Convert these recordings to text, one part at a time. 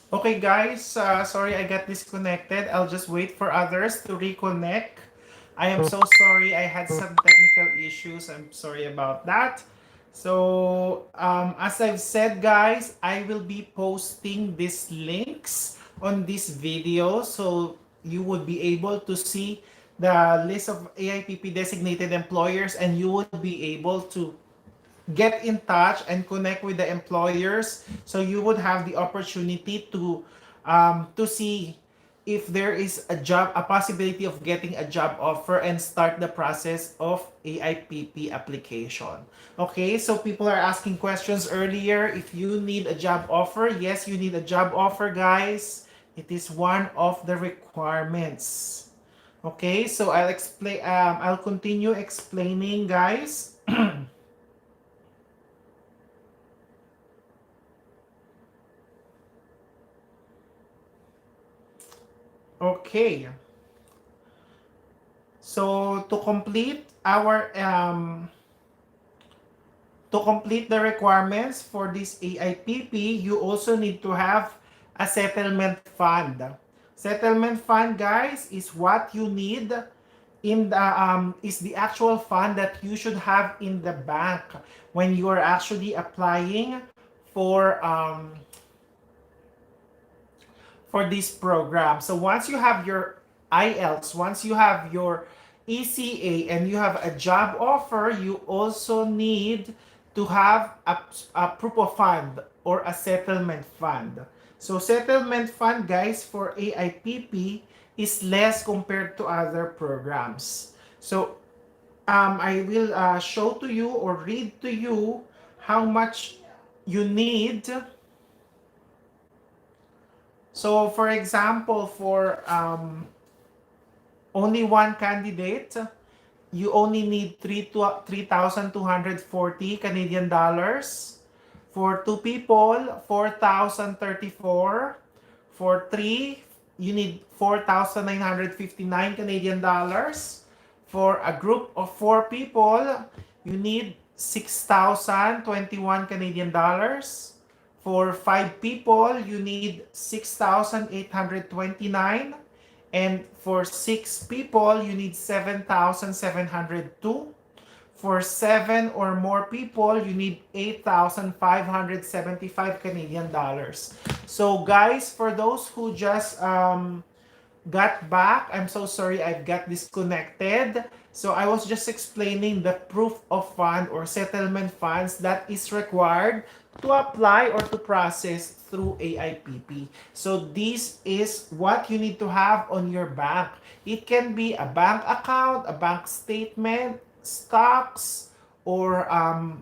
Okay, guys, sorry I got disconnected. I'll just wait for others to reconnect. I am so sorry. I had some technical issues. I'm sorry about that. So, as I've said, guys, I will be posting these links on this video so you would be able to see the list of AIPP designated employers and you would be able to get in touch and connect with the employers so you would have the opportunity to see if there is a possibility of getting a job offer and start the process of AIPP application. Okay, so people are asking questions earlier. If you need a job offer, yes, you need a job offer, guys. It is one of the requirements. Okay, so I'll continue explaining, guys. Okay. So to complete the requirements for this AIPP, you also need to have a settlement fund. Settlement fund, guys, is what you need in the is the actual fund that you should have in the bank when you are actually applying for um, for this program. So once you have your IELTS, once you have your ECA and you have a job offer, you also need to have a proof of fund or a settlement fund. So settlement fund, guys, for AIPP is less compared to other programs. So I will show to you or read to you how much you need. So, for example, for only one candidate, you only need 3,240 Canadian dollars. For two people, 4,034. For three, you need 4,959 Canadian dollars. For a group of four people, you need 6,021 Canadian dollars. For five people, you need 6,829. And for six people, you need 7,702. For seven or more people, you need 8,575 Canadian dollars. So guys, for those who just got back. I'm so sorry I got disconnected. So I was just explaining the proof of fund or settlement funds that is required to apply or to process through AIPP. So this is what you need to have on your bank. It can be a bank account, a bank statement, stocks, or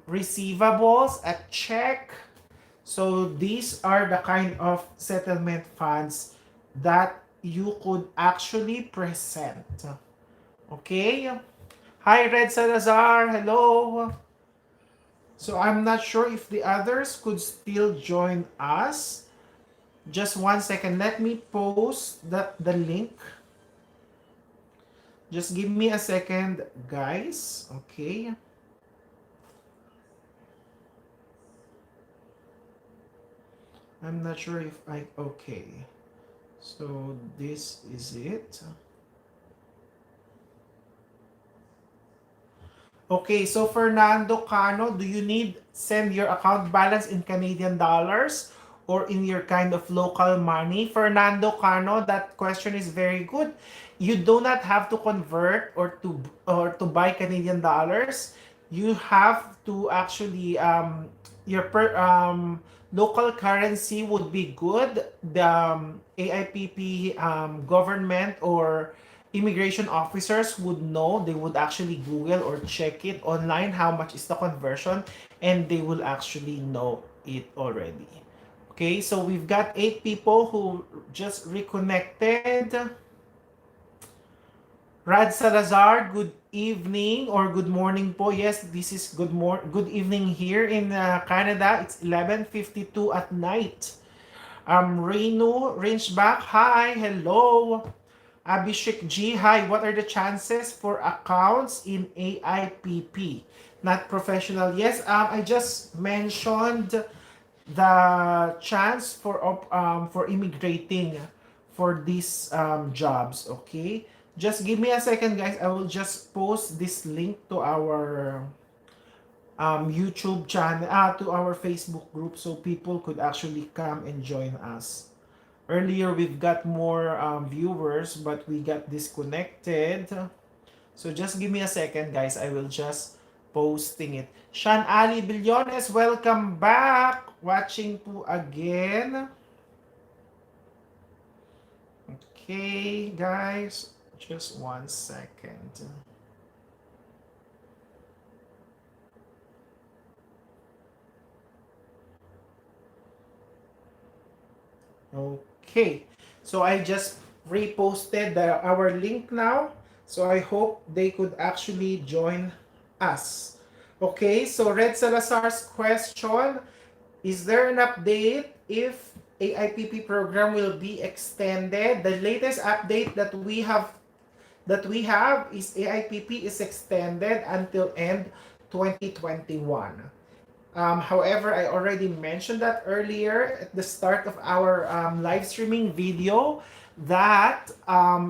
receivables, a check. So these are the kind of settlement funds that you could actually present. Okay? Hi, Red Salazar. Hello. So I'm not sure if the others could still join us. Just 1 second. Let me post the link. Just give me a second, guys. Okay. I'm not sure if okay. So this is it. Okay, so Fernando Cano, do you need send your account balance in Canadian dollars or in your kind of local money? Fernando Cano, that question is very good. You do not have to convert or to buy Canadian dollars. You have to actually your local currency would be good. The AIPP government or immigration officers would know. They would actually Google or check it online how much is the conversion, and they will actually know it already. Okay, so we've got 8 people who just reconnected. Rad Salazar, good evening or good morning po. Yes, this is good evening here in Canada. It's 11:52 at night. Renu Rinchback, hi, hello. Abhishek G, hi. What are the chances for accounts in AIPP? Not professional. Yes, I just mentioned the chance for immigrating for these jobs. Okay, just give me a second, guys. I will just post this link to our YouTube channel, to our Facebook group, so people could actually come and join us. Earlier, we've got more viewers, but we got disconnected. So just give me a second, guys. I will just posting it. Sean Ali Billones, welcome back. Watching po again. Okay, guys. Just 1 second. Okay. So I just reposted our link now. So I hope they could actually join us. Okay, so Red Salazar's question, is there an update if AIPP program will be extended? The latest update that we have is AIPP is extended until end 2021. However, I already mentioned that earlier at the start of our live streaming video that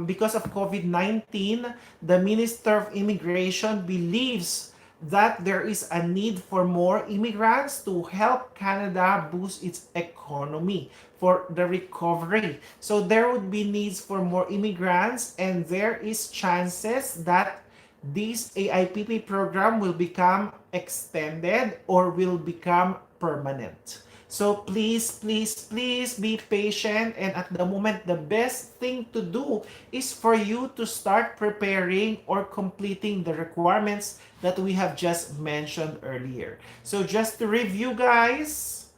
because of COVID-19, the Minister of Immigration believes that there is a need for more immigrants to help Canada boost its economy for the recovery. So there would be needs for more immigrants, and there is chances that this AIPP program will become extended or will become permanent. So please, please, please be patient. And at the moment, the best thing to do is for you to start preparing or completing the requirements that we have just mentioned earlier. So just to review, guys,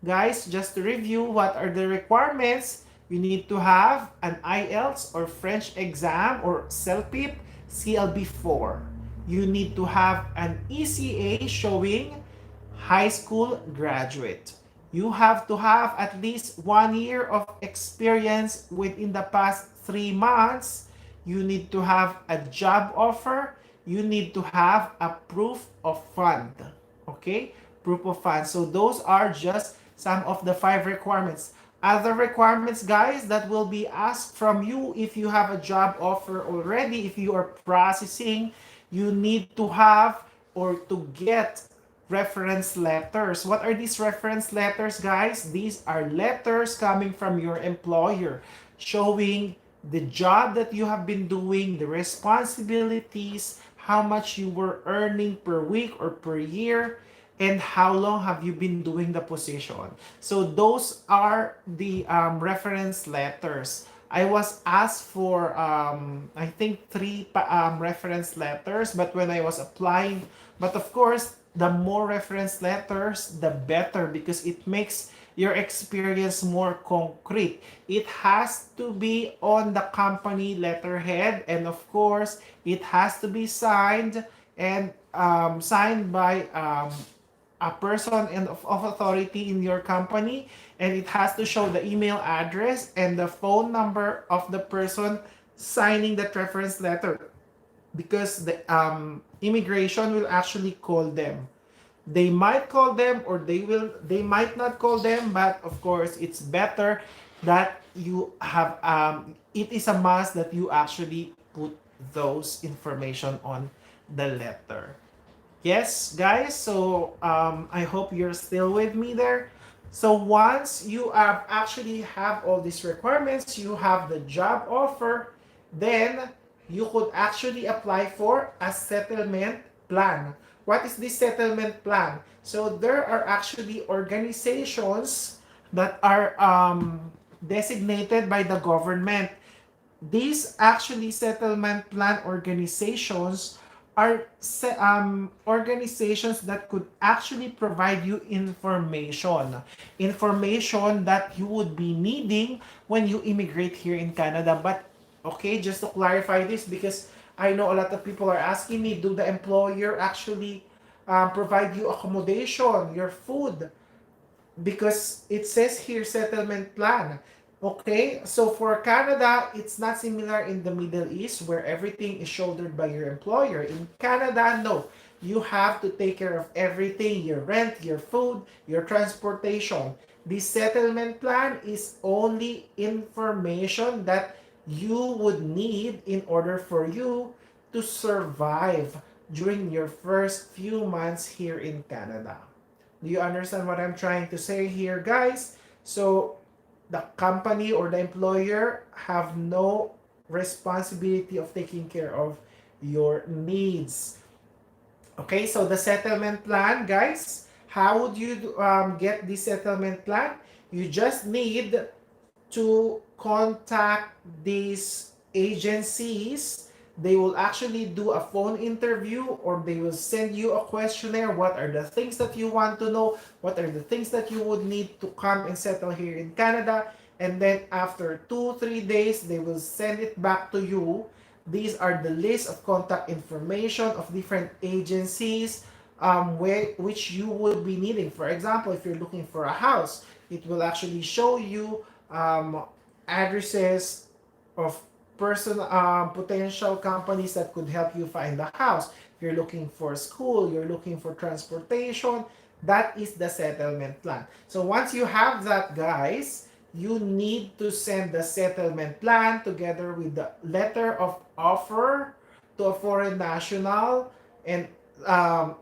just to review, what are the requirements? You need to have an IELTS or French exam or CELPIP CLB4. You need to have an ECA showing high school graduate. You have to have at least 1 year of experience within the past 3 months. You need to have a job offer. You need to have a proof of fund. Okay? Proof of fund. So those are just some of the 5 requirements. Other requirements, guys, that will be asked from you if you have a job offer already, if you are processing, you need to have or to get reference letters. What are these reference letters, guys? These are letters coming from your employer showing the job that you have been doing, the responsibilities, how much you were earning per week or per year, and how long have you been doing the position. So those are the reference letters. I was asked for I think 3 reference letters, but when I was applying, but of course the more reference letters the better, because it makes your experience more concrete. It has to be on the company letterhead, and of course it has to be signed and signed by a person of authority in your company, and it has to show the email address and the phone number of the person signing that reference letter, because the immigration will actually call them. They might call them or they might not call them, but of course it's better that you have it is a must that you actually put those information on the letter. Yes, guys. So I hope you're still with me there. So once you have actually have all these requirements, you have the job offer, then you could actually apply for a settlement plan. What is this settlement plan? So there are actually organizations that are designated by the government. These actually settlement plan organizations are organizations that could actually provide you information that you would be needing when you immigrate here in Canada. But okay, just to clarify this, because I know a lot of people are asking me, do the employer actually provide you accommodation, your food? Because it says here settlement plan. Okay, so for Canada, it's not similar in the Middle East where everything is shouldered by your employer. In Canada, no. you have to take care of everything, your rent, your food, your transportation. The settlement plan is only information that you would need in order for you to survive during your first few months here in Canada. Do you understand what I'm trying to say here, guys? So the company or the employer have no responsibility of taking care of your needs. Okay, so the settlement plan, guys, how would you get the settlement plan? You just need to contact these agencies. They will actually do a phone interview, or they will send you a questionnaire. What are the things that you want to know? What are the things that you would need to come and settle here in Canada? And then after 2-3 days, they will send it back to you. These are the list of contact information of different agencies which you would be needing. For example, if you're looking for a house, it will actually show you addresses of potential companies that could help you find a house. If you're looking for school, you're looking for transportation, that is the settlement plan. So once you have that, guys, you need to send the settlement plan together with the letter of offer to a foreign national, and um,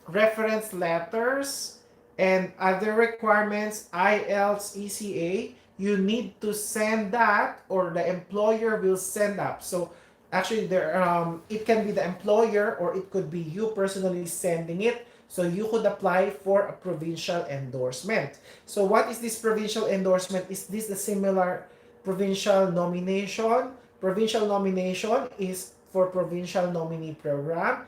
reference letters and other requirements, IELTS, ECA. You need to send that, or the employer will send up. So actually, it can be the employer, or it could be you personally sending it. So you could apply for a provincial endorsement. So what is this provincial endorsement? Is this a similar provincial nomination? Provincial nomination is for provincial nominee program.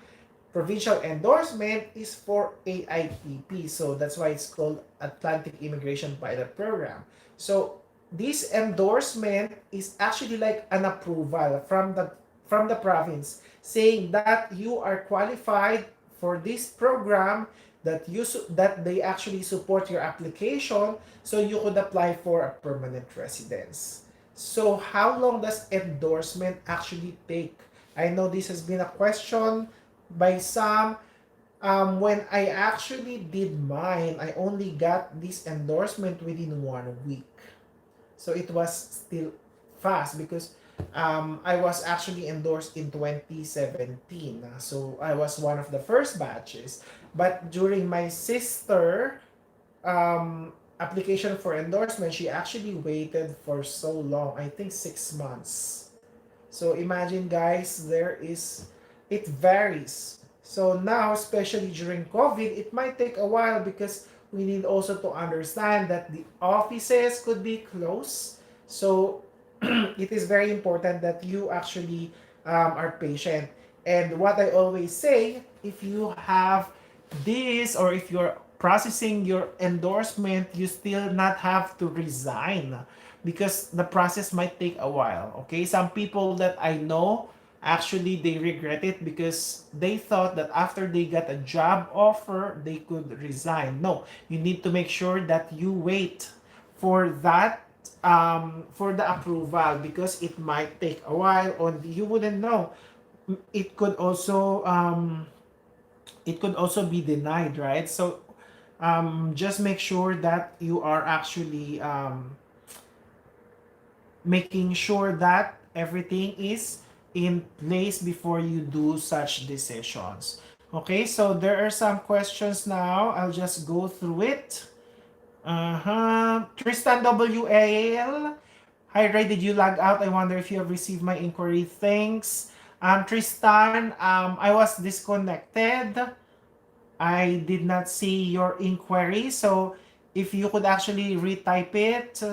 Provincial endorsement is for AIPP. So that's why it's called Atlantic Immigration Pilot Program. So this endorsement is actually like an approval from the province, saying that you are qualified for this program, that they actually support your application, so you could apply for a permanent residence. So how long does endorsement actually take? I know this has been a question by some. When I actually did mine, I only got this endorsement within 1 week. So it was still fast because I was actually endorsed in 2017. So I was one of the first batches. But during my sister application for endorsement, she actually waited for so long. I think 6 months. So imagine, guys, it varies. So now, especially during COVID, it might take a while because we need also to understand that the offices could be closed. So it is very important that you actually are patient. And what I always say, if you have this, or if you're processing your endorsement, you still not have to resign, because the process might take a while. Okay, some people that I know, actually they regret it because they thought that after they got a job offer they could resign. No, you need to make sure that you wait for that, for the approval, because it might take a while, or you wouldn't know. It could also be denied, right? So just make sure that you are actually making sure that everything is in place before you do such decisions. Okay, so there are some questions now. I'll just go through it. Tristan WAL. Hi Ray, did you log out? I wonder if you have received my inquiry. Thanks. Tristan, I was disconnected. I did not see your inquiry. So if you could actually retype it.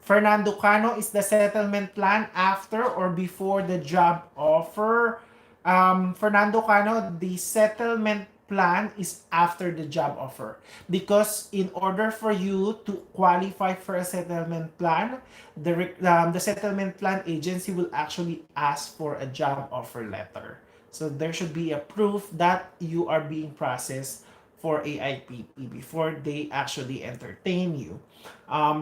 Fernando Cano, is the settlement plan after or before the job offer? Fernando Cano, the settlement plan is after the job offer, because in order for you to qualify for a settlement plan, the settlement plan agency will actually ask for a job offer letter. So there should be a proof that you are being processed for AIPP before they actually entertain you.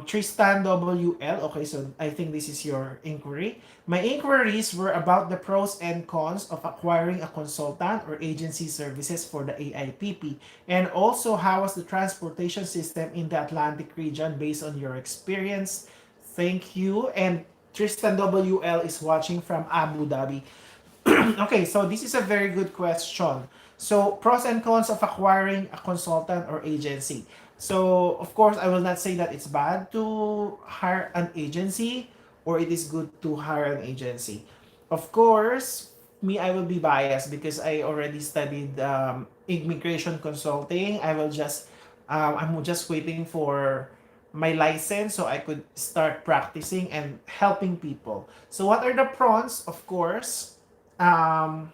Tristan WL, okay, so I think this is your inquiry. My inquiries were about the pros and cons of acquiring a consultant or agency services for the AIPP, and also how was the transportation system in the Atlantic region based on your experience. Thank you. And Tristan WL is watching from Abu Dhabi. Okay, so this is a very good question. So, pros and cons of acquiring a consultant or agency. So, of course, I will not say that it's bad to hire an agency or it is good to hire an agency. Of course, me, I will be biased because I already studied immigration consulting. I'm just waiting for my license so I could start practicing and helping people. So, what are the pros? Of course, um,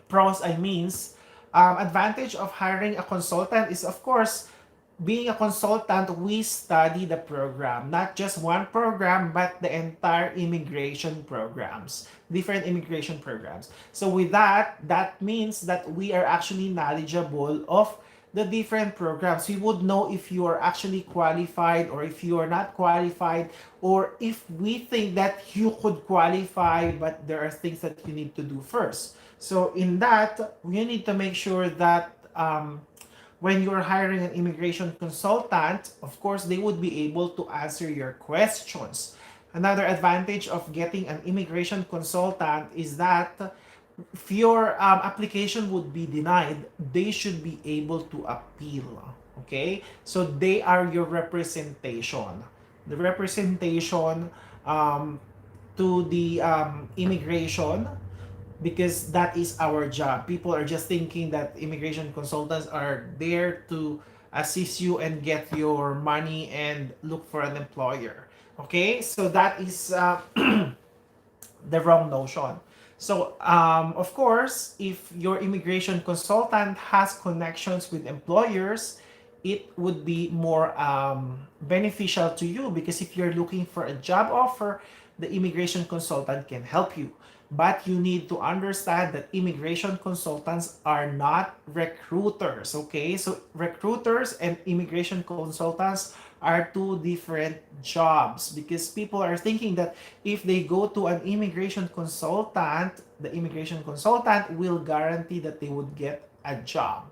pros I means advantage of hiring a consultant is of course being a consultant we study the program, not just one program but the entire immigration programs, different immigration programs. So with that means that we are actually knowledgeable of the different programs. We would know if you are actually qualified or if you are not qualified, or if we think that you could qualify but there are things that you need to do first. So in that, we need to make sure that when you're hiring an immigration consultant, of course, they would be able to answer your questions. Another advantage of getting an immigration consultant is that if your application would be denied, they should be able to appeal. Okay? So they are your representation. The representation um, to the immigration, because that is our job. People are just thinking that immigration consultants are there to assist you and get your money and look for an employer. Okay, so that is the wrong notion. So, of course, if your immigration consultant has connections with employers, it would be more beneficial to you because if you're looking for a job offer, the immigration consultant can help you. But you need to understand that immigration consultants are not recruiters, okay? So, recruiters and immigration consultants are two different jobs because people are thinking that if they go to an immigration consultant, the immigration consultant will guarantee that they would get a job.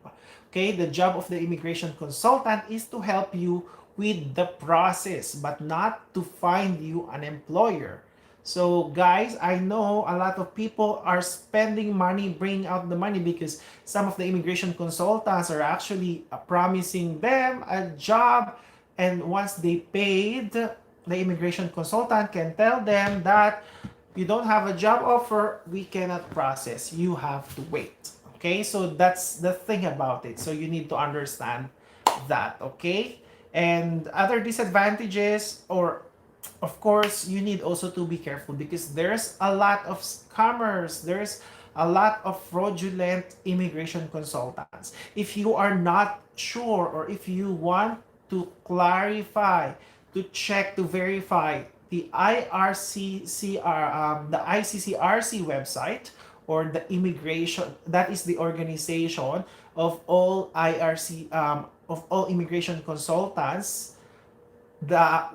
Okay, the job of the immigration consultant is to help you with the process, but not to find you an employer. So, guys, I know a lot of people are spending money, bringing out the money because some of the immigration consultants are actually promising them a job, and once they paid, the immigration consultant can tell them that you don't have a job offer, we cannot process. You have to wait. Okay, so that's the thing about it. So you need to understand that. Okay, and other disadvantages, or of course, you need also to be careful because there's a lot of scammers. There's a lot of fraudulent immigration consultants. If you are not sure or if you want to clarify, to check, to verify the the ICCRC website, or the immigration, that is the organization of all IRC, of all immigration consultants, the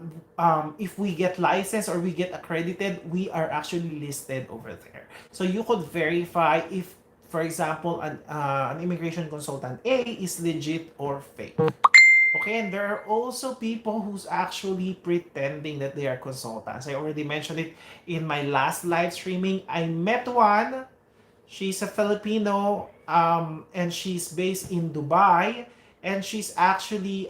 if we get licensed or we get accredited, we are actually listed over there. So you could verify if, for example, an immigration consultant A is legit or fake. Okay, and there are also people who's actually pretending that they are consultants. I already mentioned it in my last live streaming. I met one. She's a Filipino, and she's based in Dubai, and she's actually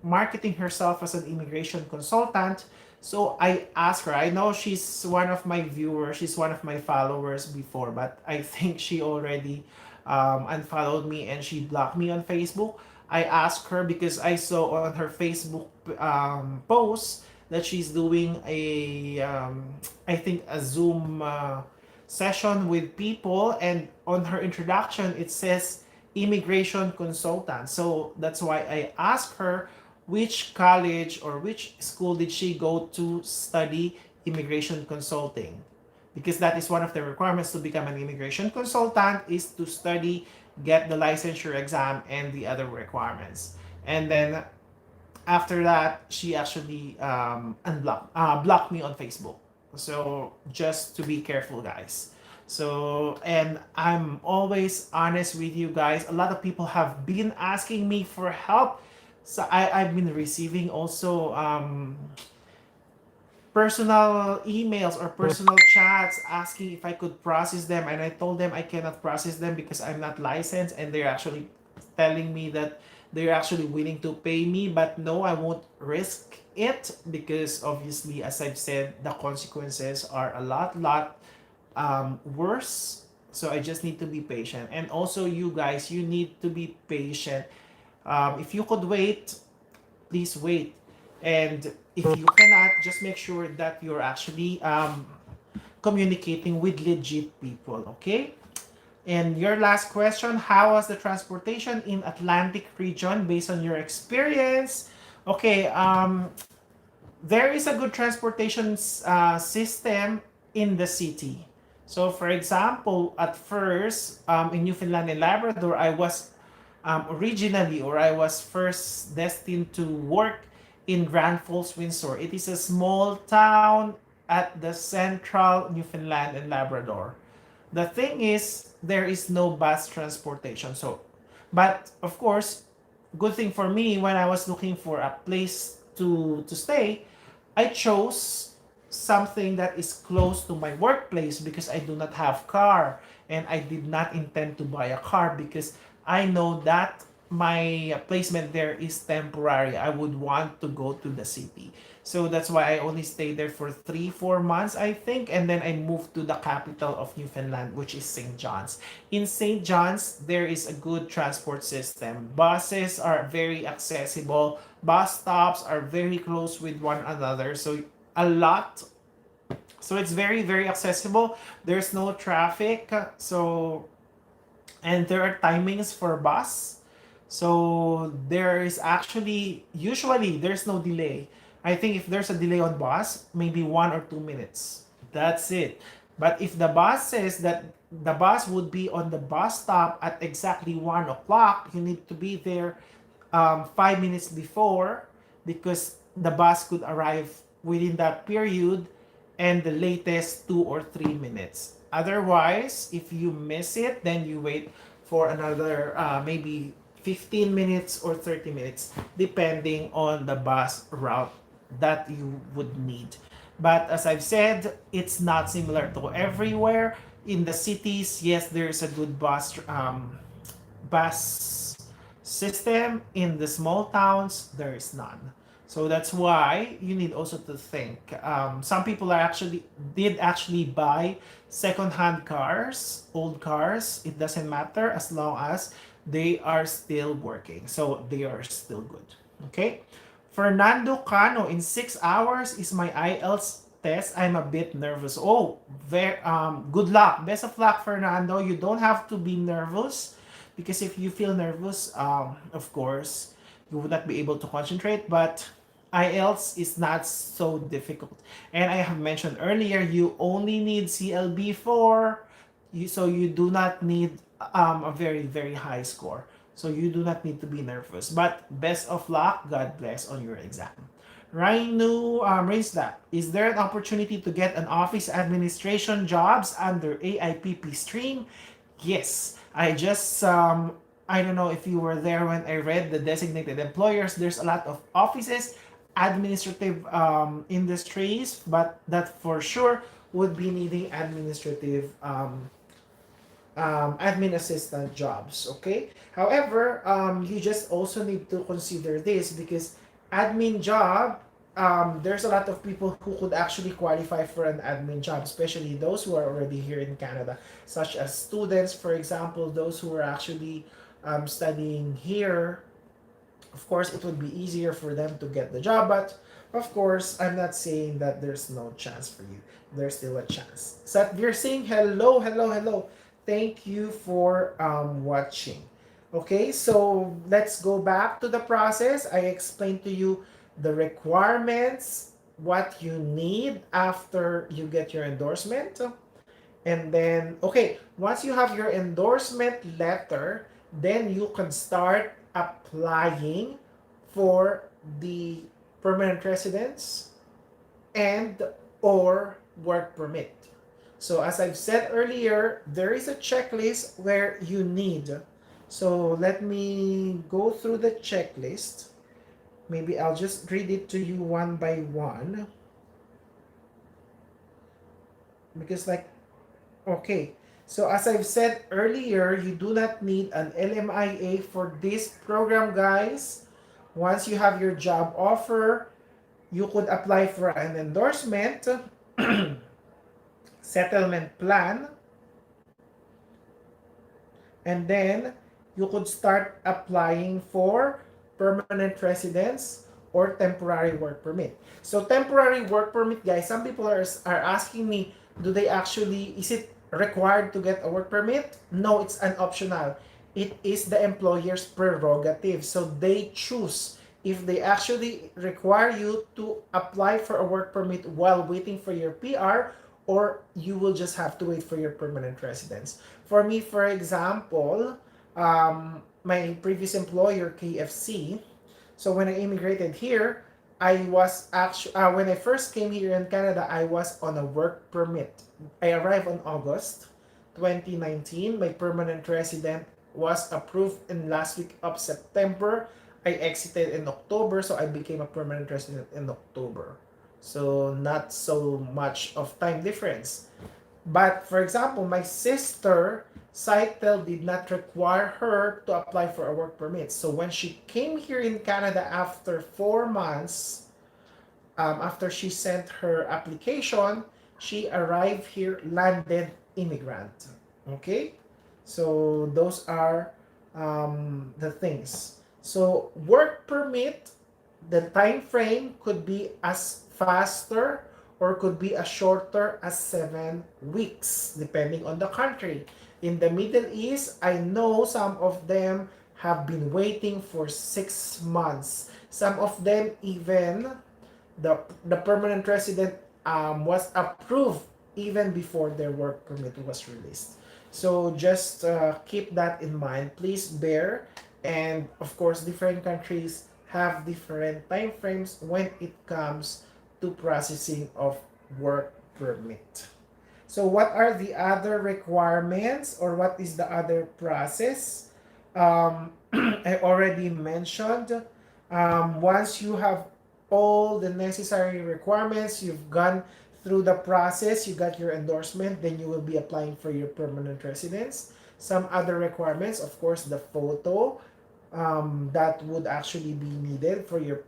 marketing herself as an immigration consultant. So I asked her, I know she's one of my viewers, she's one of my followers before, but I think she already unfollowed me and she blocked me on Facebook. I asked her because I saw on her Facebook post that she's doing I think a Zoom session with people, and on her introduction it says immigration consultant. So that's why I asked her which college or which school did she go to study immigration consulting. because that is one of the requirements to become an immigration consultant, is to study, get the licensure exam, and the other requirements. And then after that, she actually blocked me on Facebook. So just to be careful, guys. So, and I'm always honest with you guys. A lot of people have been asking me for help. So I've been receiving also personal emails or personal chats asking if I could process them, and I told them I cannot process them because I'm not licensed, and they're actually telling me that they're actually willing to pay me, but no, I won't risk it because obviously, as I've said, the consequences are a lot worse. So I just need to be patient, and also you guys, you need to be patient. If you could wait, please wait. And if you cannot, just make sure that you're actually communicating with legit people, okay? And your last question, how was the transportation in Atlantic region based on your experience? Okay, there is a good transportation system in the city. So, for example, at first, in Newfoundland and Labrador, I was originally, or I was first destined to work in Grand Falls, Windsor. It is a small town at the central Newfoundland and Labrador. The thing is, there is no bus transportation. So, but of course, good thing for me, when I was looking for a place to stay, I chose something that is close to my workplace because I do not have car, and I did not intend to buy a car because I know that my placement there is temporary. I would want to go to the city. So that's why I only stayed there for 3-4 months, I think. And then I moved to the capital of Newfoundland, which is St. John's. In St. John's, there is a good transport system. Buses are very accessible. Bus stops are very close with one another. So a lot. So it's very accessible. There's no traffic. So, and there are timings for bus. So there is actually, usually there's no delay. I think if there's a delay on bus, maybe 1 or 2 minutes. That's it. But if the bus says that the bus would be on the bus stop at exactly 1 o'clock, you need to be there 5 minutes before, because the bus could arrive within that period, and the latest 2 or 3 minutes. Otherwise, if you miss it, then you wait for another maybe 15 minutes or 30 minutes, depending on the bus route that you would need. But as I've said, it's not similar to everywhere. In the cities, yes, there's a good bus system. In the small towns, there is none. So that's why you need also to think. Some people are actually did actually buy second-hand cars, old cars. It doesn't matter as long as they are still working. So they are still good. Okay. Fernando Cano, in 6 hours is my IELTS test. I'm a bit nervous. Oh, good luck. Best of luck, Fernando. You don't have to be nervous, because if you feel nervous, of course, you would not be able to concentrate. But IELTS is not so difficult. And I have mentioned earlier, you only need CLB4. So you do not need a very high score. So you do not need to be nervous. But best of luck. God bless on your exam. Rainu raised that. Is there an opportunity to get an office administration jobs under AIPP stream? Yes. I don't know if you were there when I read the designated employers. There's a lot of offices, administrative industries, but that for sure would be needing administrative admin assistant jobs. Okay. However, you just also need to consider this, because admin job, there's a lot of people who could actually qualify for an admin job, especially those who are already here in Canada, such as students, for example, those who are actually studying here. Of course, it would be easier for them to get the job, but of course, I'm not saying that there's no chance for you. There's still a chance. So you're saying hello. Thank you for watching. Okay, so let's go back to the process. I explained to you the requirements, what you need after you get your endorsement. And then, okay, once you have your endorsement letter, then you can start applying for the permanent residence and or work permit. So as I've said earlier, there is a checklist where you need. So let me go through the checklist. Maybe I'll just read it to you one by one. Because like, okay. So as I've said earlier, you do not need an LMIA for this program, guys. Once you have your job offer, you could apply for an endorsement, settlement plan, and then you could start applying for permanent residence or temporary work permit. So temporary work permit, guys, some people are asking me, do they actually, is it required to get a work permit? No, it's an optional. It is the employer's prerogative. So they choose if they actually require you to apply for a work permit while waiting for your PR, or you will just have to wait for your permanent residence. For me, for example, my previous employer, KFC, so when I immigrated here, I was actually, when I first came here in Canada, I was on a work permit. I arrived on August 2019. My permanent resident was approved in last week of September. I exited in October, so I became a permanent resident in October. So not so much of time difference. But for example, my sister, Saitel did not require her to apply for a work permit. So when she came here in Canada after 4 months, after she sent her application, she arrived here, landed immigrant. Okay? So those are the things. So work permit, the time frame could be as faster or could be as shorter as 7 weeks, depending on the country. In the Middle East, I know some of them have been waiting for 6 months. Some of them even the permanent resident was approved even before their work permit was released. So just keep that in mind. Please bear. And of course, different countries have different time frames when it comes to processing of work permit. So what are the other requirements, or what is the other process? I already mentioned, once you have all the necessary requirements, you've gone through the process, you got your endorsement, then you will be applying for your permanent residence. Some other requirements, of course, the photo that would actually be needed for your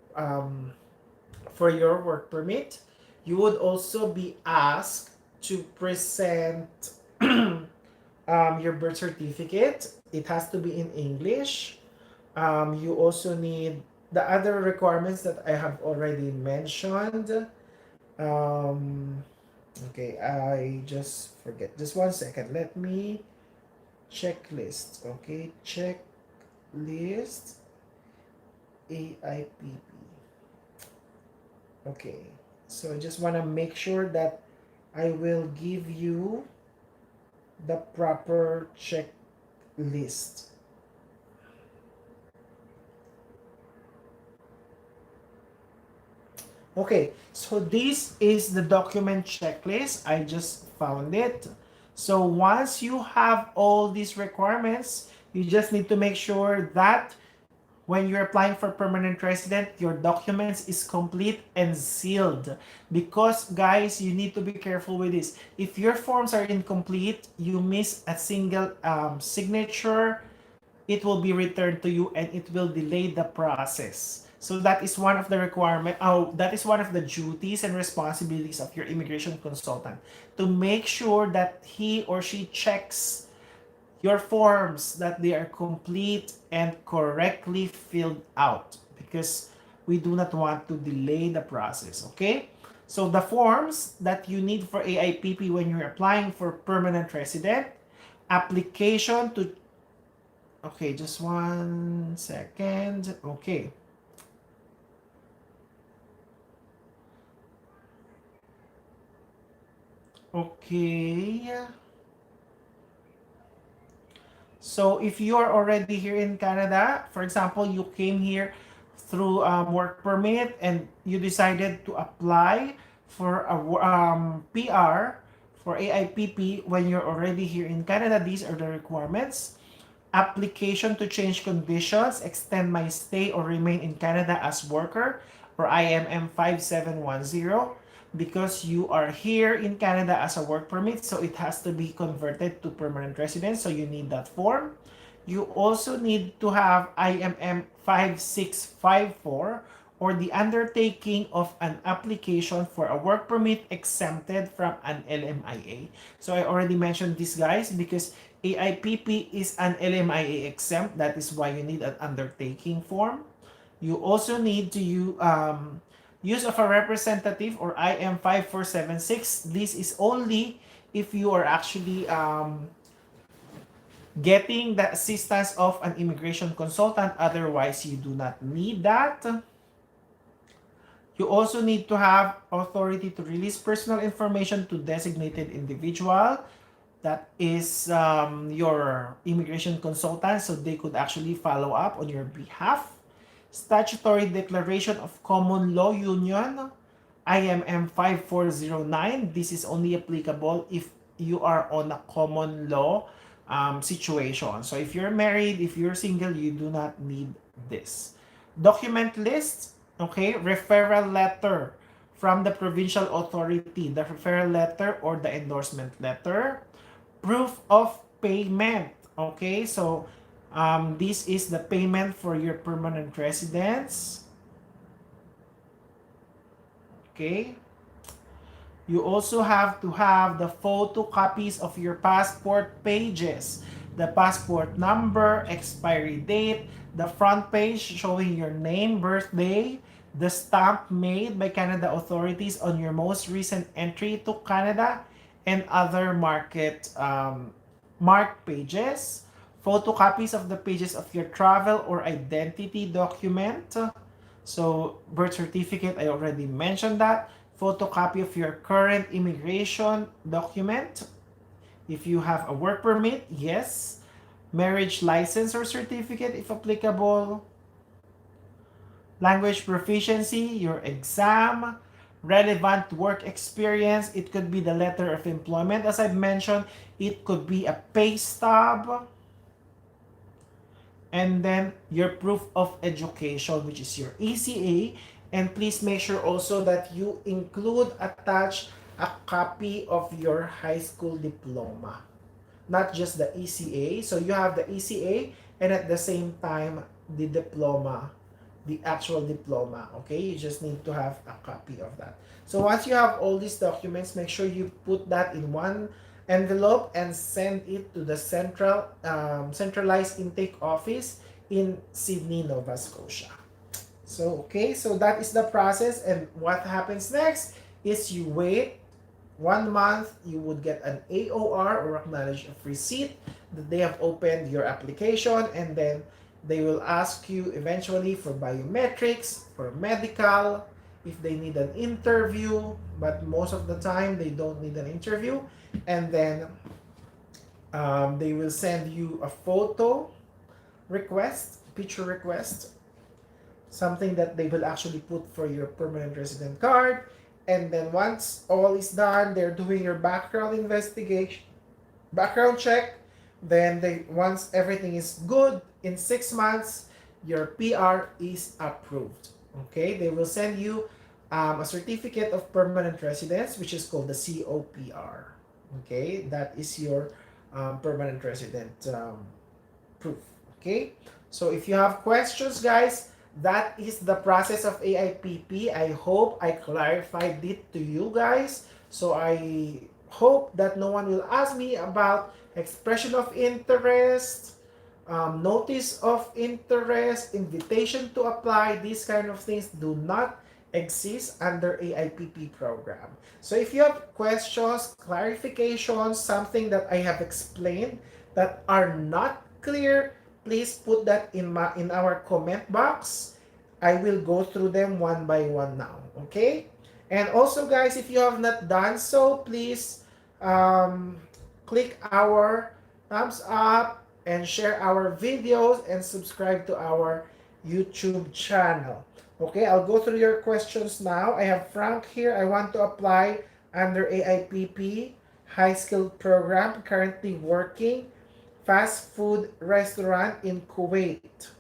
work permit. You would also be asked to present your birth certificate. It has to be in English. You also need the other requirements that I have already mentioned. Okay, I just forget. Just 1 second. Let me checklist. Okay, checklist AIPP. Okay, so I just want to make sure that I will give you the proper checklist. Okay, so this is the document checklist. I just found it. So once you have all these requirements, you just need to make sure that when you're applying for permanent resident, your documents is complete and sealed. Because guys, you need to be careful with this. If your forms are incomplete, you miss a single signature, it will be returned to you and it will delay the process. So that is one of the that is one of the duties and responsibilities of your immigration consultant, to make sure that he or she checks your forms, that they are complete and correctly filled out, because we do not want to delay the process. Okay, so the forms that you need for AIPP when you're applying for permanent resident: application to, okay, just 1 second. Okay, okay, So if you are already here in Canada, for example, you came here through work permit and you decided to apply for a PR for AIPP when you're already here in Canada, these are the requirements. Application to change conditions, extend my stay or remain in Canada as worker, or IMM 5710, because you are here in Canada as a work permit, so it has to be converted to permanent residence, so you need that form. You also need to have IMM 5654, or the undertaking of an application for a work permit exempted from an LMIA. So I already mentioned this, guys, because AIPP is an LMIA exempt. That is why you need an undertaking form. You also need to use of a representative, or IM 5476. This is only if you are actually getting the assistance of an immigration consultant. Otherwise, you do not need that. You also need to have authority to release personal information to designated individual. That is your immigration consultant, so they could actually follow up on your behalf. Statutory Declaration of Common Law Union, IMM 5409. This is only applicable if you are on a common law situation. So if you're married, if you're single, you do not need this. Document list, okay, referral letter from the provincial authority, the referral letter or the endorsement letter. Proof of payment, okay, so this is the payment for your permanent residence. Okay. You also have to have the photocopies of your passport pages, the passport number, expiry date, the front page showing your name, birthday, the stamp made by Canada authorities on your most recent entry to Canada, and other marked pages, photocopies of the pages of your travel or identity document. So birth certificate, I already mentioned that. Photocopy of your current immigration document. If you have a work permit, yes. Marriage license or certificate if applicable. Language proficiency, your exam. Relevant work experience. It could be the letter of employment, as I've mentioned. It could be a pay stub. And then your proof of education, which is your ECA. And please make sure also that you attach a copy of your high school diploma, not just the ECA. So you have the ECA and at the same time the diploma, the actual diploma. Okay, you just need to have a copy of that. So once you have all these documents, make sure you put that in one envelope and send it to the centralized intake office in Sydney, Nova Scotia. So okay, so that is the process, and what happens next is you wait 1 month. You would get an AOR, or acknowledge of receipt, that they have opened your application, and then they will ask you eventually for biometrics, for medical, if they need an interview, but most of the time they don't need an interview. And then they will send you a photo request, picture request, something that they will actually put for your permanent resident card. And then once all is done, they're doing your background investigation, background check. Then once everything is good, in 6 months, your PR is approved. Okay, they will send you a certificate of permanent residence, which is called the COPR. Okay, that is your permanent resident proof. Okay, so if you have questions, guys, that is the process of AIPP. I hope I clarified it to you guys. So I hope that no one will ask me about expression of interest, notice of interest, invitation to apply. These kind of things do not exist under AIPP program. So if you have questions, clarifications, something that I have explained that are not clear, please put that in our comment box. I will go through them one by one now. Okay? And also, guys, if you have not done so, please click our thumbs up, and share our videos and subscribe to our YouTube channel. Okay, I'll go through your questions now. I have Frank here. I want to apply under AIPP high skilled program, currently working fast food restaurant in Kuwait.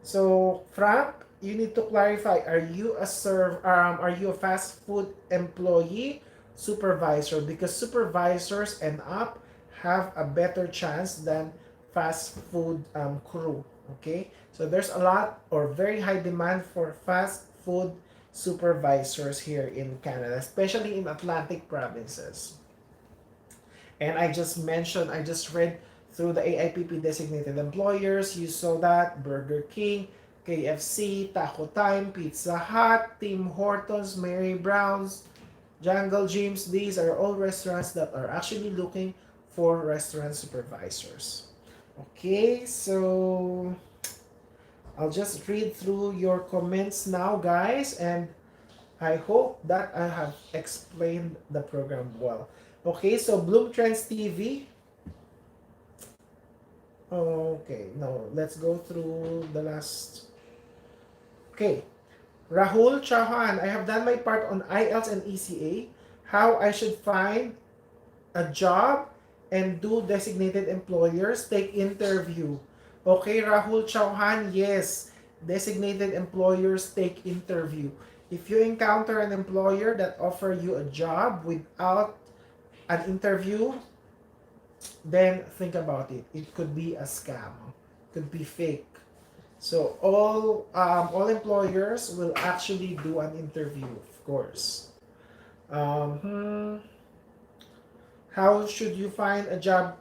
So, Frank, you need to clarify, are you a fast food employee, supervisor? Because supervisors and up have a better chance than fast food crew. Okay? So there's a lot or very high demand for fast food supervisors here in Canada, especially in Atlantic provinces. And I just read through the AIPP designated employers. You saw that Burger King, KFC, Taco Time, Pizza Hut, Tim Hortons, Mary Brown's, Jungle Gyms. These are all restaurants that are actually looking for restaurant supervisors. Okay, so I'll just read through your comments now, guys, and I hope that I have explained the program well. Okay, so Bloom Trends TV. Okay, no, let's go through the last. Okay, Rahul Chauhan, I have done my part on IELTS and ECA. How I should find a job and do designated employers take interview. Okay, Rahul Chauhan, yes, designated employers take interview. If you encounter an employer that offer you a job without an interview, then think about it. It could be a scam, could be fake. So all employers will actually do an interview, of course. How should you find a job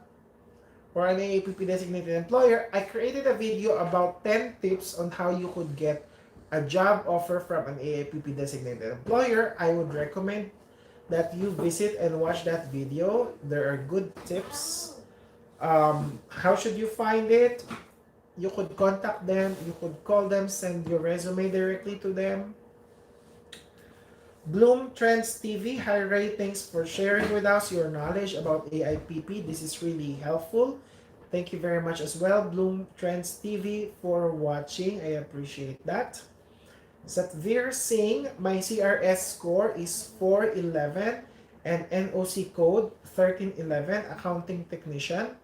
or an AAPP designated employer? I created a video about 10 tips on how you could get a job offer from an AAPP designated employer. I would recommend that you visit and watch that video. There are good tips. How should you find it? You could contact them, you could call them, send your resume directly to them. Bloom Trends TV, high ratings for sharing with us your knowledge about AIPP. This is really helpful. Thank you very much as well, Bloom Trends TV, for watching. I appreciate that. Satvir Singh, my CRS score is 411 and NOC code 1311, accounting technician.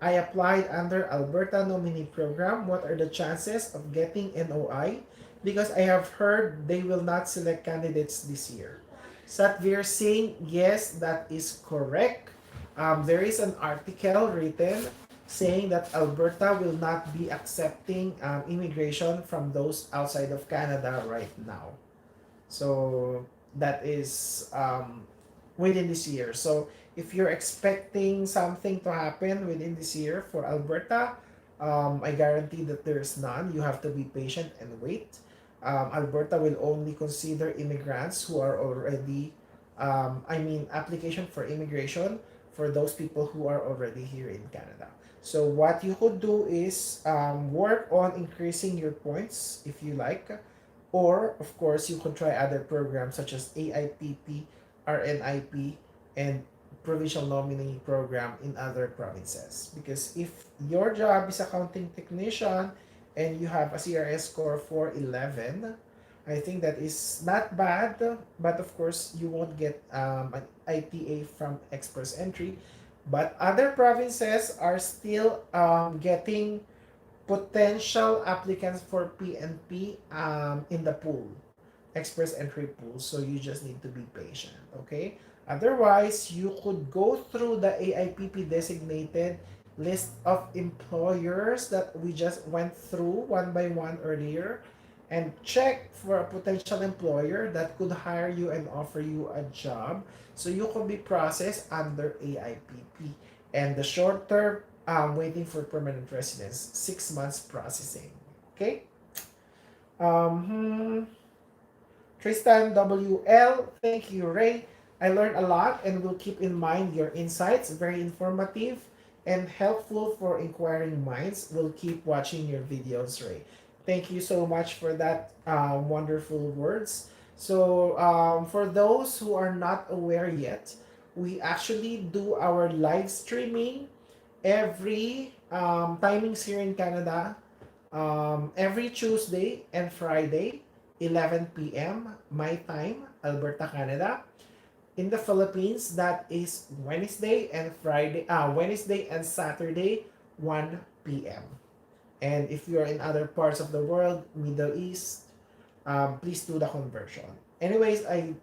I applied under Alberta nominee program. What are the chances of getting NOI? Because I have heard they will not select candidates this year. Satvir Singh, yes, that is correct. There is an article written saying that Alberta will not be accepting immigration from those outside of Canada right now. So that is within this year. So if you're expecting something to happen within this year for Alberta, I guarantee that there's none. You have to be patient and wait. Alberta will only consider immigrants who are already, application for immigration for those people who are already here in Canada. So what you could do is work on increasing your points if you like, or of course you could try other programs such as AIPP, RNIP, and Provincial Nominee Program in other provinces. Because if your job is accounting technician and you have a CRS score 411, I think that is not bad, but of course you won't get an ITA from Express Entry. But other provinces are still getting potential applicants for PNP in the pool, Express Entry pool. So you just need to be patient, okay? Otherwise, you could go through the AIPP designated list of employers that we just went through one by one earlier and check for a potential employer that could hire you and offer you a job so you could be processed under AIPP. And the short term, waiting for permanent residence, 6 months processing. Okay? Tristan WL, thank you, Ray. I learned a lot and will keep in mind your insights. Very informative and helpful for inquiring minds. We'll keep watching your videos, Ray. Thank you so much for that wonderful words. So for those who are not aware yet, we actually do our live streaming every Timings here in Canada, every Tuesday and Friday, 11 p.m. my time, Alberta, Canada. In the Philippines, that is Wednesday and Saturday, 1 p.m. And if you're in other parts of the world, Middle East, please do the conversion. Anyways, I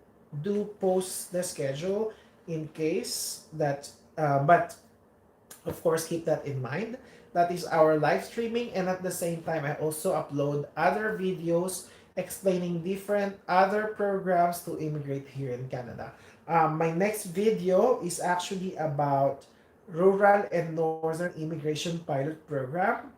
do post the schedule in case that, but of course, keep that in mind. That is our live streaming, and at the same time, I also upload other videos explaining different other programs to immigrate here in Canada. My next video is actually about Rural and Northern Immigration Pilot Program,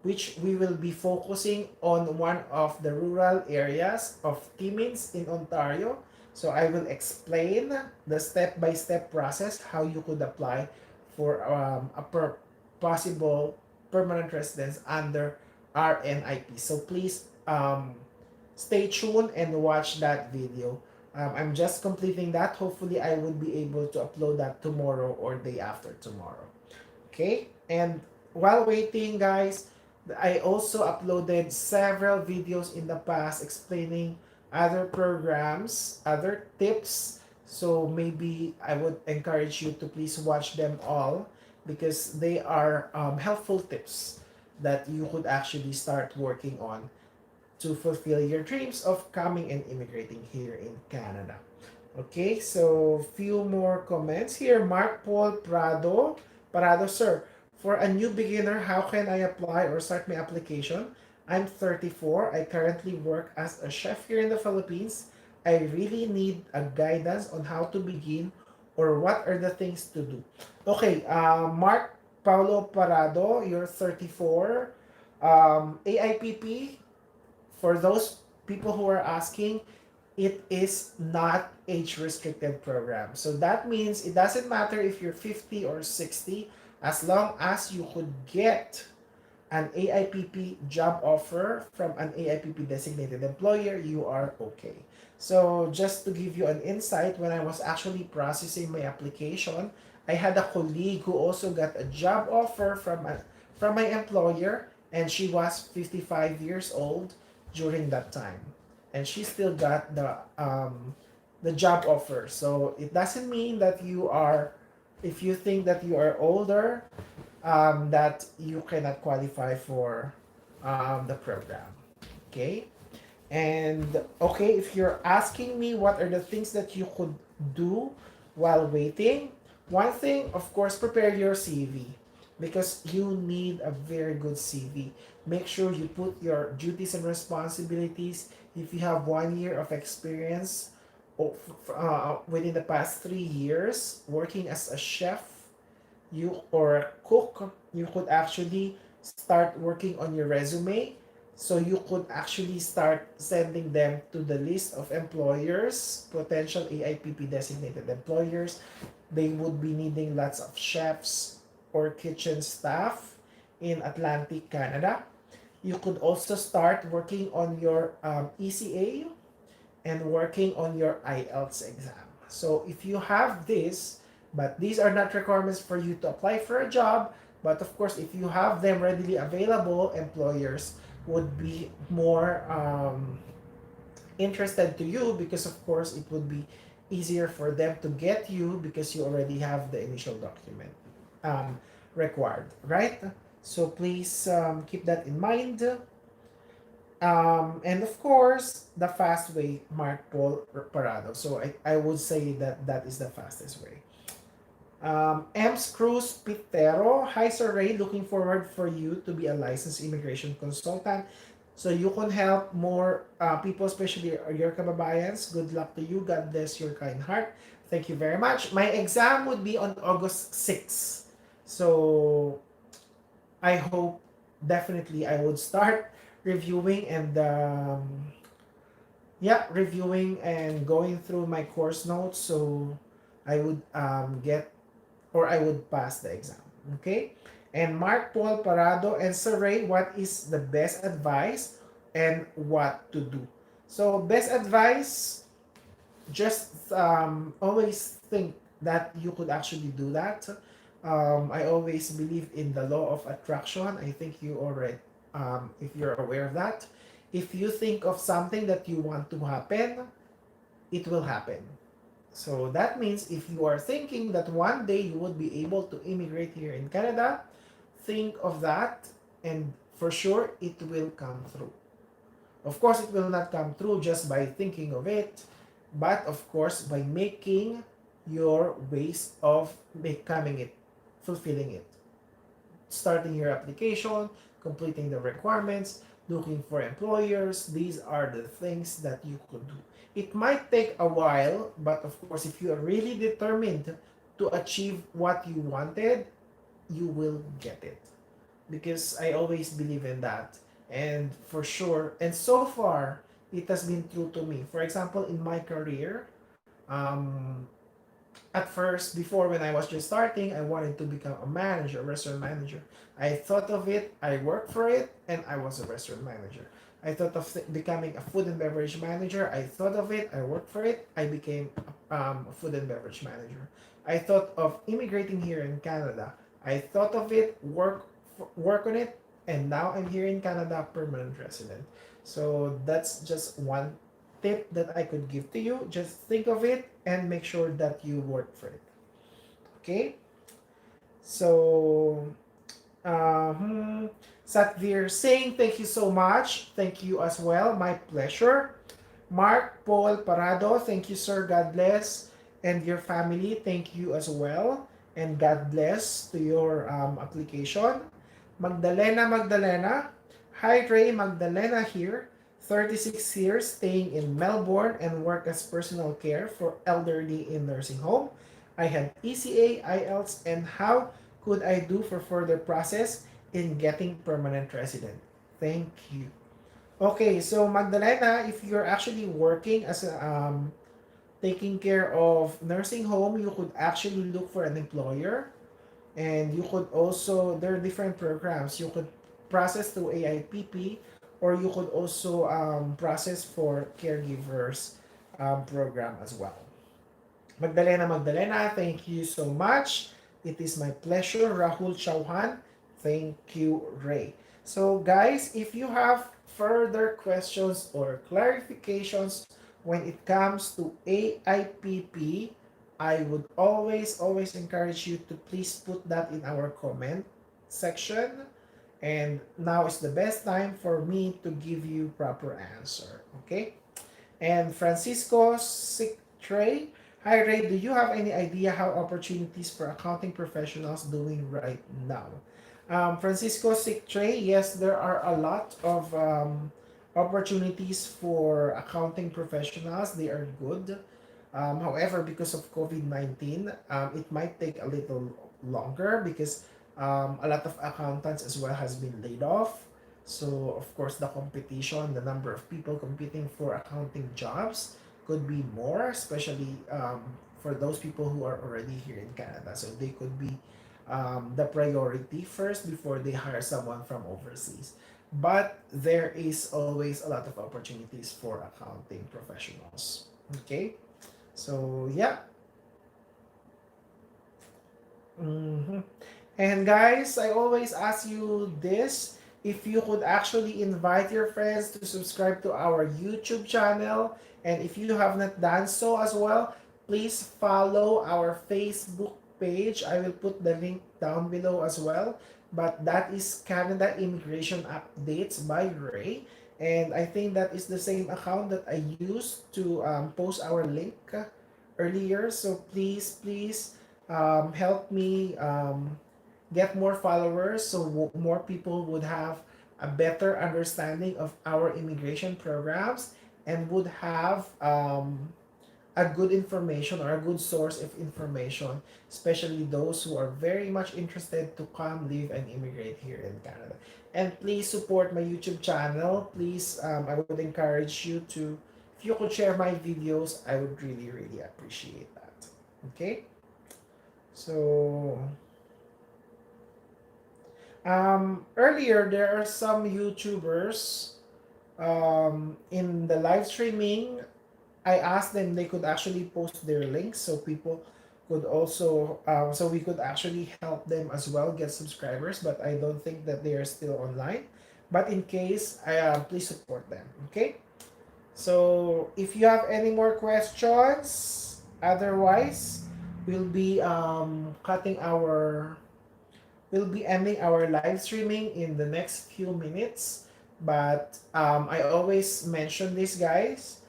which we will be focusing on one of the rural areas of Timmins in Ontario. So I will explain the step-by-step process how you could apply for possible permanent residence under RNIP. So please stay tuned and watch that video. I'm just completing that. Hopefully, I will be able to upload that tomorrow or day after tomorrow. Okay? And while waiting, guys, I also uploaded several videos in the past explaining other programs, other tips. So maybe I would encourage you to please watch them all because they are helpful tips that you could actually start working on to fulfill your dreams of coming and immigrating here in Canada. Okay, so few more comments here. Mark Paul Parado, sir. For a new beginner, how can I apply or start my application? I'm 34. I currently work as a chef here in the Philippines. I really need a guidance on how to begin or what are the things to do. Okay, Mark Paulo Parado, you're 34. AIPP, for those people who are asking, it is not age restricted program. So that means it doesn't matter if you're 50 or 60, as long as you could get an AIPP job offer from an AIPP designated employer, you are okay. So just to give you an insight, when I was actually processing my application, I had a colleague who also got a job offer from my employer, and she was 55 years old during that time, and she still got the job offer. So it doesn't mean that you are, if you think that you are older, that you cannot qualify for the program. Okay? And okay, if you're asking me what are the things that you could do while waiting, one thing, of course, prepare your CV because you need a very good CV. Make sure you put your duties and responsibilities. If you have 1 year of experience within the past 3 years working as a chef, you or a cook, you could actually start working on your resume. So you could actually start sending them to the list of employers, potential AIPP designated employers. They would be needing lots of chefs or kitchen staff in Atlantic Canada. You could also start working on your ECA and working on your IELTS exam. So if you have this, but these are not requirements for you to apply for a job, but of course, if you have them readily available, employers would be more interested to you because of course it would be easier for them to get you because you already have the initial document required, right? So please keep that in mind. And of course, the fast way, Mark Paul Parado. So I would say that that is the fastest way. Ems Cruz Pitero. Hi, Sir Ray. Looking forward for you to be a licensed immigration consultant so you can help more people, especially your kababayans. Good luck to you. God bless your kind heart. Thank you very much. My exam would be on August 6th. So I hope definitely I would start reviewing and reviewing and going through my course notes so I would get or I would pass the exam. Okay? And Mark Paul Parado and Sir Ray, what is the best advice and what to do? So best advice, just always think that you could actually do that. I always believe in the law of attraction. I think you already, if you're aware of that, if you think of something that you want to happen, it will happen. So that means if you are thinking that one day you would be able to immigrate here in Canada, think of that, and for sure it will come through. Of course, it will not come through just by thinking of it, but of course by making your ways of becoming it, fulfilling it, starting your application, completing the requirements, looking for employers. These are the things that you could do. It might take a while, but of course, if you are really determined to achieve what you wanted, you will get it. Because I always believe in that. And for sure, and so far, it has been true to me. For example, in my career, um, at first, before when I was just starting, I wanted to become a manager, a restaurant manager. I thought of it, I worked for it, and I was a restaurant manager. I thought of becoming a food and beverage manager. I thought of it, I worked for it, I became a food and beverage manager. I thought of immigrating here in Canada. I thought of it, work on it, and now I'm here in Canada, permanent resident. So that's just one tip that I could give to you. Just think of it and make sure that you work for it. Okay? So, Satvir saying thank you so much. Thank you as well. My pleasure. Mark Paul Parado, thank you, sir. God bless. And your family, thank you as well. And God bless to your application. Magdalena. Hi, Ray. Magdalena here. 36 years staying in Melbourne and work as personal care for elderly in nursing home. I had ECA, IELTS, and how could I do for further process in getting permanent resident? Thank you. Okay, so Magdalena, if you're actually working as a, taking care of nursing home, you could actually look for an employer, and you could also, there are different programs. You could process through AIPP, or you could also process for caregivers program as well. Magdalena, thank you so much. It is my pleasure. Rahul Chauhan, thank you, Ray. So guys, if you have further questions or clarifications when it comes to AIPP, I would always encourage you to please put that in our comment section. And now is the best time for me to give you proper answer. Okay? And Francisco Trey, hi Ray, do you have any idea how opportunities for accounting professionals doing right now? Francisco Trey, yes, there are a lot of opportunities for accounting professionals. They are good. However, because of COVID-19, it might take a little longer because a lot of accountants as well has been laid off. So, of course, the competition, the number of people competing for accounting jobs could be more, especially for those people who are already here in Canada. So, they could be the priority first before they hire someone from overseas. But there is always a lot of opportunities for accounting professionals. Okay? So, yeah. Mm-hmm. And guys, I always ask you this, if you could actually invite your friends to subscribe to our YouTube channel, and if you have not done so as well, please follow our Facebook page. I will put the link down below as well. But that is Canada Immigration Updates by Ray. And I think that is the same account that I used to post our link earlier. So please help me get more followers so more people would have a better understanding of our immigration programs and would have a good information or a good source of information, especially those who are very much interested to come live and immigrate here in Canada. And please support my YouTube channel. Please, I would encourage you to, if you could share my videos, I would really appreciate that. Okay? So, earlier, there are some YouTubers in the live streaming. I asked them they could actually post their links so people could also so we could actually help them as well get subscribers, but I don't think that they are still online. But in case, please support them. Okay. So if you have any more questions, otherwise, we'll be cutting our we'll be ending our live streaming in the next few minutes. But I always mention this, guys.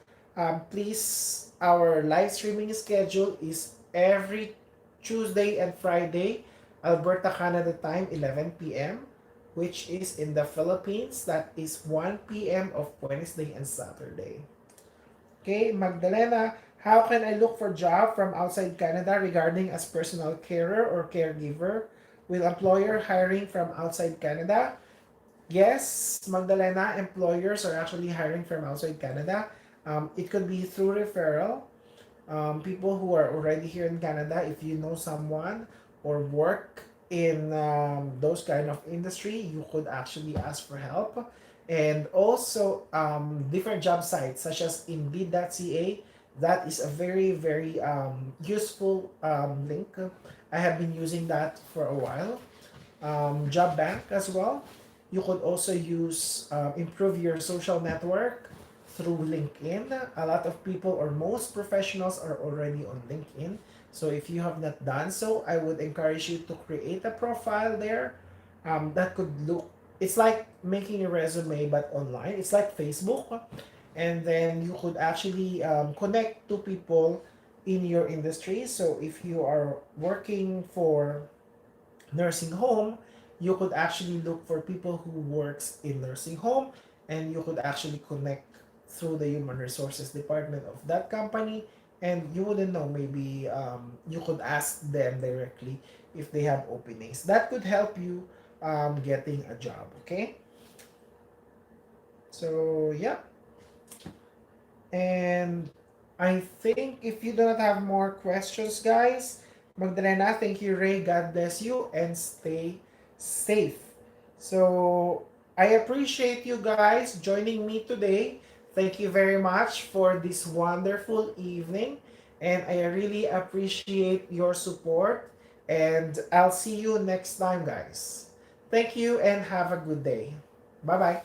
Please, our live streaming schedule is every Tuesday and Friday, Alberta, Canada time, 11 p.m., which is in the Philippines. That is 1 p.m. of Wednesday and Saturday. Okay, Magdalena, how can I look for job from outside Canada regarding as personal carer or caregiver? Will employer hiring from outside Canada? Yes, Magdalena, employers are actually hiring from outside Canada. It could be through referral. People who are already here in Canada, if you know someone or work in those kind of industry, you could actually ask for help. And also different job sites such as Indeed.ca. That is a very, very useful link. I have been using that for a while. Job bank as well. You could also use improve your social network through LinkedIn. A lot of people or most professionals are already on LinkedIn. So if you have not done so, I would encourage you to create a profile there. That could look, it's like making a resume but online. It's like Facebook. And then you could actually connect to people in your industry. So if you are working for nursing home, you could actually look for people who works in nursing home, and you could actually connect through the human resources department of that company, and you wouldn't know, maybe you could ask them directly if they have openings that could help you getting a job. Okay, so yeah. And I think if you do not have more questions, guys, Magdalena, thank you, Ray. God bless you and stay safe. So I appreciate you guys joining me today. Thank you very much for this wonderful evening. And I really appreciate your support. And I'll see you next time, guys. Thank you and have a good day. Bye bye.